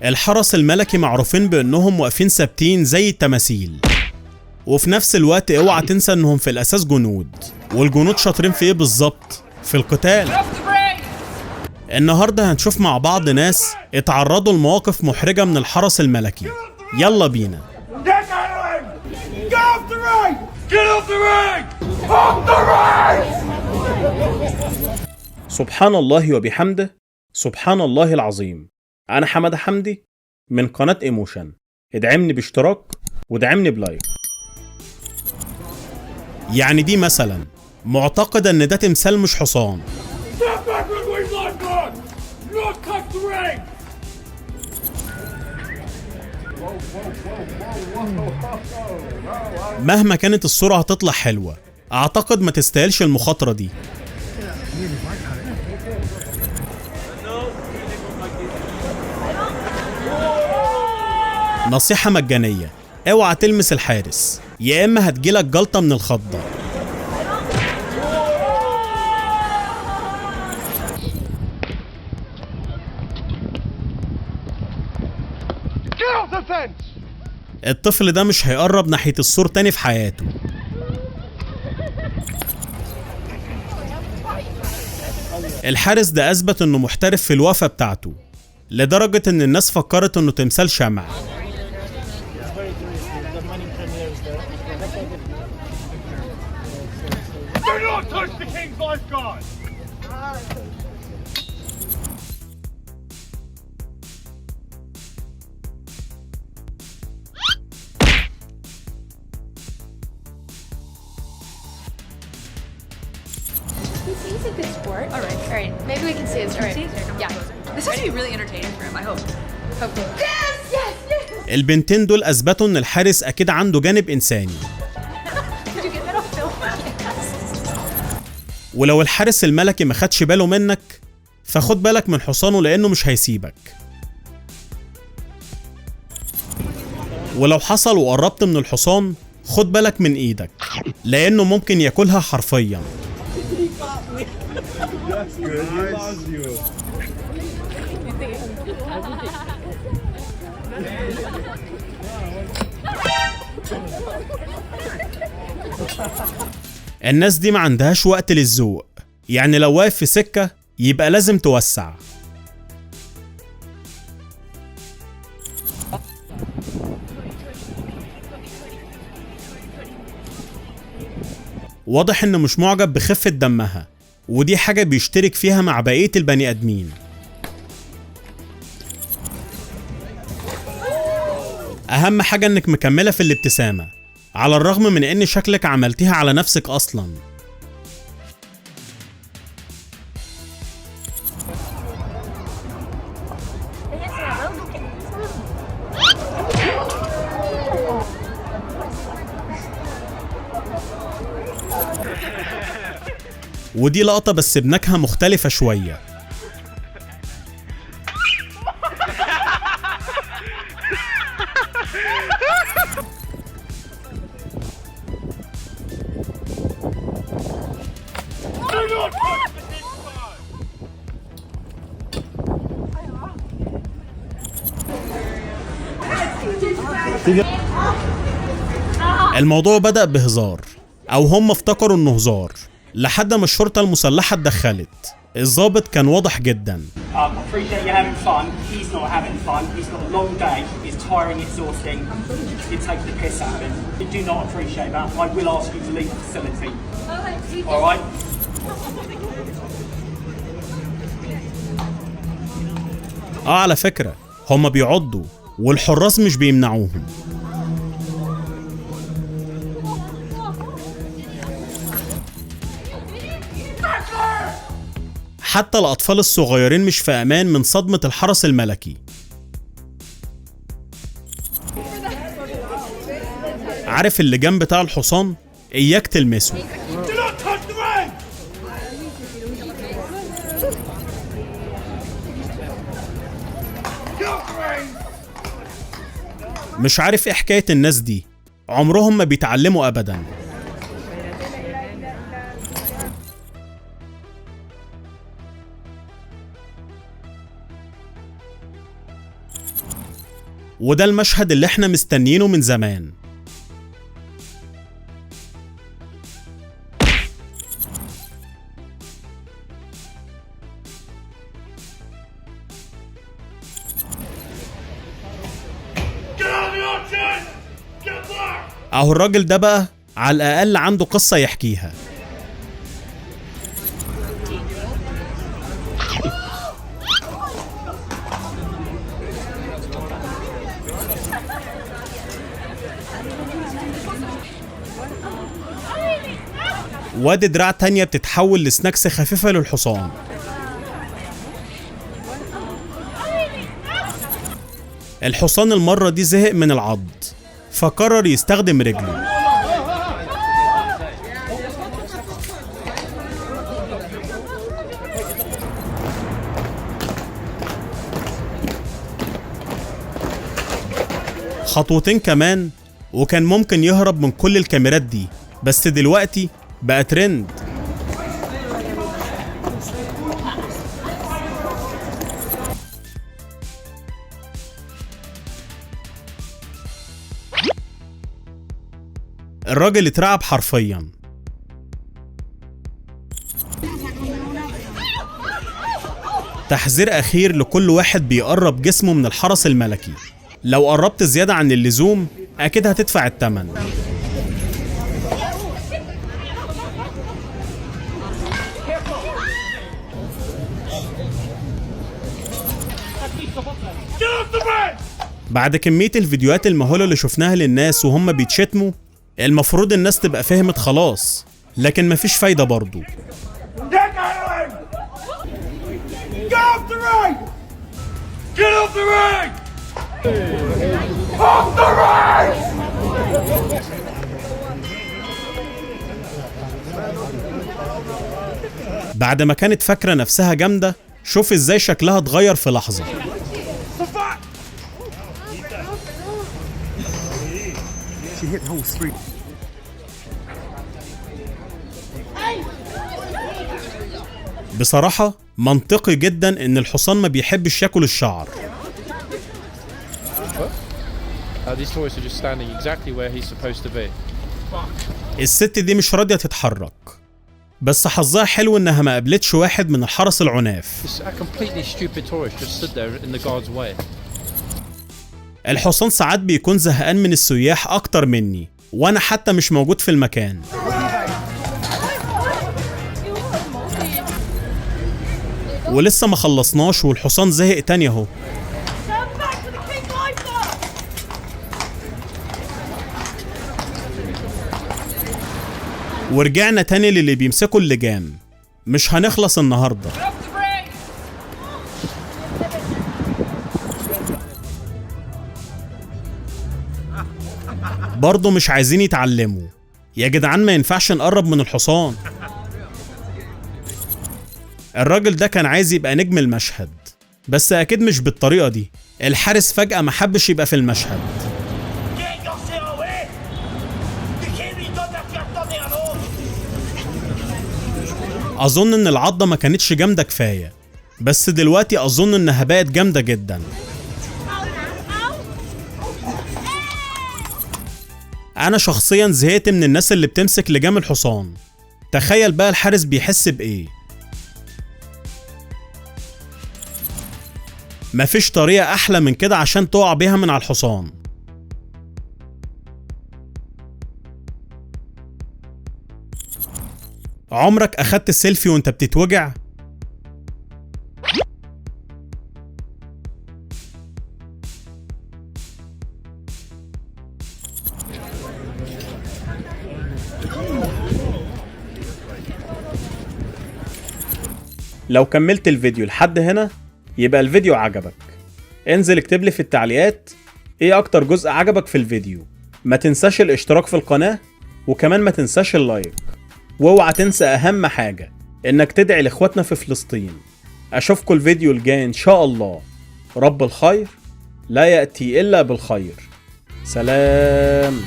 الحرس الملكي معروفين بانهم واقفين ثابتين زي التماثيل، وفي نفس الوقت اوعى تنسى انهم في الاساس جنود، والجنود شاطرين في ايه بالظبط؟ في القتال. النهارده هنشوف مع بعض ناس اتعرضوا لمواقف محرجة من الحرس الملكي. يلا بينا. سبحان الله وبحمده، سبحان الله العظيم. أنا حمادة حمدي من قناة ايموشن. ادعمني باشتراك وادعمني بلايك. يعني دي مثلا معتقدة ان ده تمثال مش حصان. مهما كانت الصورة هتطلع حلوة، اعتقد ما تستاهلش المخاطرة دي. نصيحة مجانية، اوعى تلمس الحارس يا اما هتجيلك جلطة من الخضة. الطفل ده مش هيقرب ناحية السور تاني في حياته. الحارس ده اثبت انه محترف في الوقفة بتاعته، لدرجة ان الناس فكرت انه تمثال شمع. He's a good sport. All right. Maybe we can see his. All right. Yeah. This has to be really entertaining for him. I hope. Hopefully. Yes. البنتين دول اثبتوا ان الحارس اكيد عنده جانب انساني. Did you get that on film? ولو الحارس الملكي ما خدش باله منك، فخد بالك من حصانه لانه مش هيسيبك. ولو حصل وقربت من الحصان، خد بالك من ايدك لانه ممكن ياكلها حرفيا. الناس دي ما عندهاش وقت للذوق، يعني لو واقف في سكة يبقى لازم توسع. واضح انه مش معجب بخفة دمها، ودي حاجة بيشترك فيها مع بقية البني ادمين. اهم حاجة انك مكملة في الابتسامة، على الرغم من ان شكلك عملتيها على نفسك اصلا. ودي لقطة بس بنكهة مختلفة شوية. الموضوع بدأ بهزار، أو هم افتكروا إنه هزار، لحد ما الشرطة المسلحة اتدخلت. الضابط كان واضح جدا. على فكرة هم بيعضوا والحراس مش بيمنعوهم. حتى الأطفال الصغيرين مش في أمان من صدمة الحرس الملكي. عارف اللجام بتاع الحصان؟ إياك تلمسه. مش عارف إيه حكاية الناس دي، عمرهم ما بيتعلموا أبداً. وده المشهد اللي احنا مستنيينه من زمان. اهو الراجل ده بقى على الاقل عنده قصة يحكيها. وادي دراع تانية بتتحول لسناكس خفيفة للحصان. الحصان المرة دي زهق من العض فقرر يستخدم رجله. خطوتين كمان وكان ممكن يهرب من كل الكاميرات دي، بس دلوقتي بقى ترند. الراجل اترعب حرفيا. تحذير اخير لكل واحد بيقرب جسمه من الحرس الملكي، لو قربت زيادة عن اللزوم اكيد هتدفع الثمن. بعد كمية الفيديوهات المهولة اللي شفناها للناس وهم بيتشتموا، المفروض الناس تبقى فهمت خلاص، لكن مفيش فايدة برضو. بعد ما كانت فاكرة نفسها جامدة، شوف ازاي شكلها اتغير في لحظة. بصراحة منطقي جدا ان الحصان ما بيحبش ياكل الشعر. الست دي مش راضية تتحرك، بس حظها حلو انها ما قابلتش واحد من الحرس العناف. الحصان ساعات بيكون زهقان من السياح اكتر مني، وانا حتى مش موجود في المكان. ولسه ما خلصناش والحصان زهق تاني اهو. ورجعنا تاني للي بيمسكوا اللجام. مش هنخلص النهارده. برضه مش عايزين يتعلموا. يا جدعان ما ينفعش نقرب من الحصان. الراجل ده كان عايز يبقى نجم المشهد، بس اكيد مش بالطريقة دي. الحارس فجأة ما حبش يبقى في المشهد. اظن ان العضة ما كانتش جامدة كفاية، بس دلوقتي اظن انها بقت جامدة جدا. انا شخصيا زهقت من الناس اللي بتمسك لجام الحصان. تخيل بقى الحارس بيحس بايه. مفيش طريقة احلى من كده عشان تقع بيها من على الحصان. عمرك اخدت السيلفي وانت بتتوجع؟ لو كملت الفيديو لحد هنا يبقى الفيديو عجبك. انزل اكتب لي في التعليقات ايه اكتر جزء عجبك في الفيديو. ما تنساش الاشتراك في القناة، وكمان ما تنساش اللايك، واوعى تنسى اهم حاجة انك تدعي لاخواتنا في فلسطين. اشوفكم الفيديو الجاي ان شاء الله. رب الخير لا يأتي الا بالخير. سلام.